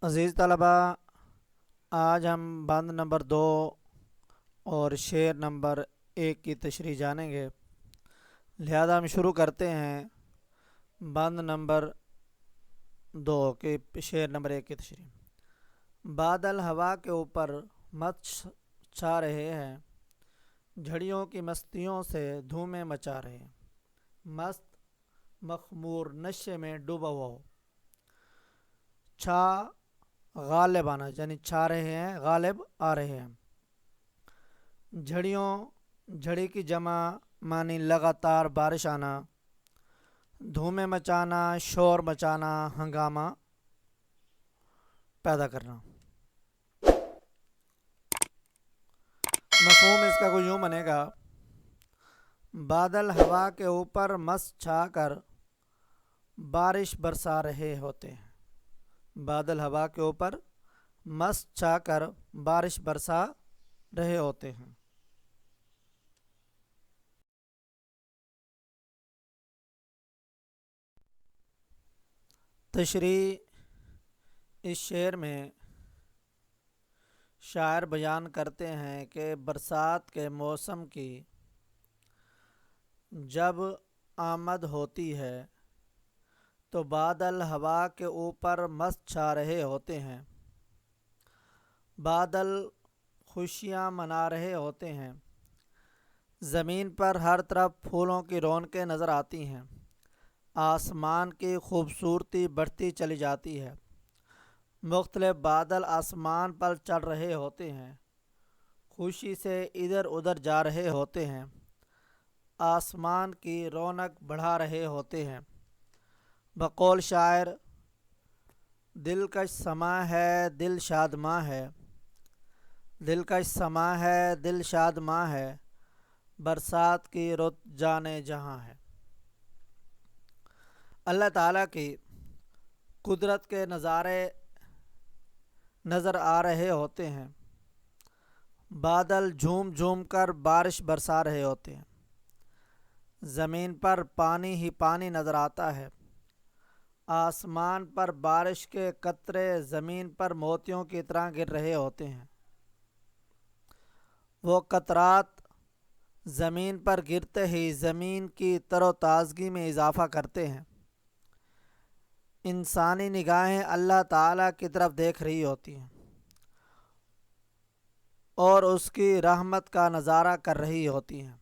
عزیز طلبہ، آج ہم بند نمبر 2 اور شعر نمبر 1 کی تشریح جانیں گے، لہذا ہم شروع کرتے ہیں بند نمبر 2 کے شعر نمبر 1 کی تشریح۔ بادل ہوا کے اوپر مست چھا رہے ہیں، جھڑیوں کی مستیوں سے دھومیں مچا رہے ہیں۔ مست مخمور نشے میں ڈوبا ہوا ہو، چھا غالب آنا یعنی چھا رہے ہیں، غالب آ رہے ہیں۔ جھڑی کی جمع معنی لگاتار بارش آنا، دھومیں مچانا شور مچانا، ہنگامہ پیدا کرنا۔ مفہوم اس کا کچھ یوں بنے گا: بادل ہوا کے اوپر مست چھا کر بارش برسا رہے ہوتے ہیں۔ بادل ہوا کے اوپر مست چھا کر بارش برسا رہے ہوتے ہیں۔ تشریح: اس شعر میں شاعر بیان کرتے ہیں کہ برسات کے موسم کی جب آمد ہوتی ہے تو بادل ہوا کے اوپر مست چھا رہے ہوتے ہیں، بادل خوشیاں منا رہے ہوتے ہیں، زمین پر ہر طرف پھولوں کی رونقیں نظر آتی ہیں، آسمان کی خوبصورتی بڑھتی چلی جاتی ہے، مختلف بادل آسمان پر چڑھ رہے ہوتے ہیں، خوشی سے ادھر ادھر جا رہے ہوتے ہیں، آسمان کی رونق بڑھا رہے ہوتے ہیں۔ بقول شاعر: دلکش سما ہے دل شادماں ہے، دلکش سما ہے دل شادماں ہے، برسات کی رت جانے جہاں ہے۔ اللہ تعالیٰ کی قدرت کے نظارے نظر آ رہے ہوتے ہیں، بادل جھوم جھوم کر بارش برسا رہے ہوتے ہیں، زمین پر پانی ہی پانی نظر آتا ہے، آسمان پر بارش کے قطرے زمین پر موتیوں کی طرح گر رہے ہوتے ہیں، وہ قطرات زمین پر گرتے ہی زمین کی تر و تازگی میں اضافہ کرتے ہیں۔ انسانی نگاہیں اللہ تعالیٰ کی طرف دیکھ رہی ہوتی ہیں اور اس کی رحمت کا نظارہ کر رہی ہوتی ہیں۔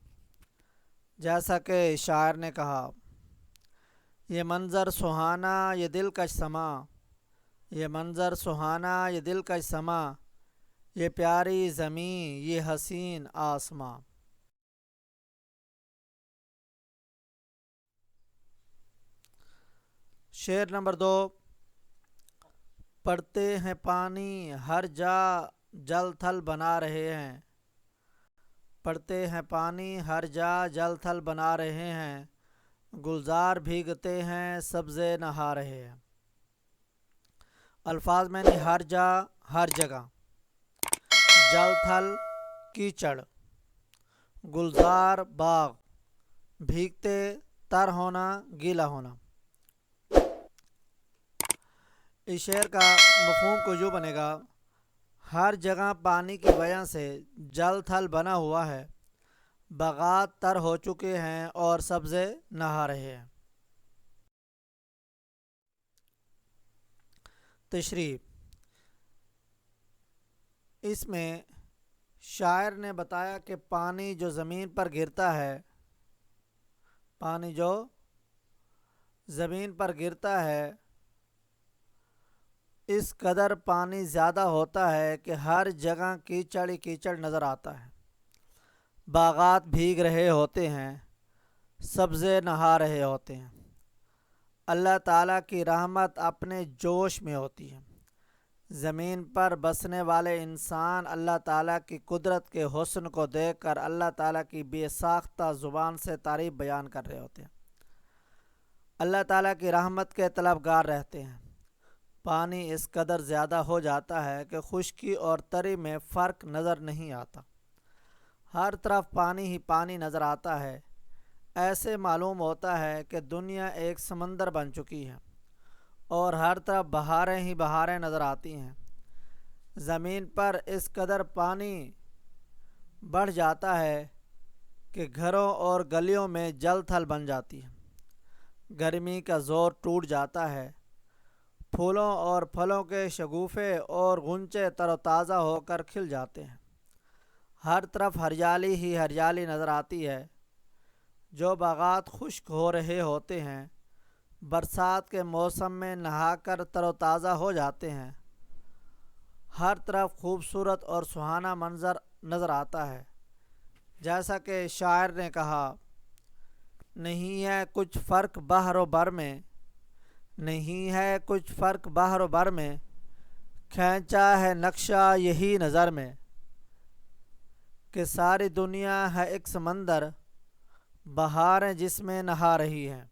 جیسا کہ شاعر نے کہا: یہ منظر سہانا یہ دلکش سما، یہ منظر سہانا یہ دلکش سما، یہ پیاری زمین یہ حسین آسماں۔ شعر نمبر 2: پڑتے ہیں پانی ہر جا جل تھل بنا رہے ہیں، پڑتے ہیں پانی ہر جا جل تھل بنا رہے ہیں، گلزار بھیگتے ہیں سبزے نہا رہے ہیں۔ الفاظ میں نے ہر جا ہر جگہ، جل تھل کیچڑ، گلزار باغ، بھیگتے تر ہونا گیلا ہونا۔ اس شعر کا مفہوم کو یوں بنے گا: ہر جگہ پانی کی وجہ سے جل تھل بنا ہوا ہے، باغات تر ہو چکے ہیں اور سبزے نہا رہے ہیں۔ تشریح: اس میں شاعر نے بتایا کہ پانی جو زمین پر گرتا ہے، پانی جو زمین پر گرتا ہے اس قدر پانی زیادہ ہوتا ہے کہ ہر جگہ کیچڑ ہی کیچڑ نظر آتا ہے، باغات بھیگ رہے ہوتے ہیں، سبزے نہا رہے ہوتے ہیں۔ اللہ تعالیٰ کی رحمت اپنے جوش میں ہوتی ہے، زمین پر بسنے والے انسان اللہ تعالیٰ کی قدرت کے حسن کو دیکھ کر اللہ تعالیٰ کی بے ساختہ زبان سے تعریف بیان کر رہے ہوتے ہیں، اللہ تعالیٰ کی رحمت کے طلبگار رہتے ہیں۔ پانی اس قدر زیادہ ہو جاتا ہے کہ خشکی اور تری میں فرق نظر نہیں آتا، ہر طرف پانی ہی پانی نظر آتا ہے۔ ایسے معلوم ہوتا ہے کہ دنیا ایک سمندر بن چکی ہے، اور ہر طرف بہاریں ہی بہاریں نظر آتی ہیں۔ زمین پر اس قدر پانی بڑھ جاتا ہے کہ گھروں اور گلیوں میں جل تھل بن جاتی ہے۔ گرمی کا زور ٹوٹ جاتا ہے۔ پھولوں اور پھلوں کے شگوفے اور غنچے تر و تازہ ہو کر کھل جاتے ہیں۔ ہر طرف ہریالی ہی ہریالی نظر آتی ہے۔ جو باغات خشک ہو رہے ہوتے ہیں برسات کے موسم میں نہا کر تر و تازہ ہو جاتے ہیں۔ ہر طرف خوبصورت اور سہانا منظر نظر آتا ہے۔ جیسا کہ شاعر نے کہا، نہیں ہے کچھ فرق بحر و بر میں، نہیں ہے کچھ فرق بحر و بر میں، کھینچا ہے نقشہ یہی نظر میں، کہ ساری دنیا ہے ایک سمندر، بہاریں جس میں نہا رہی ہیں۔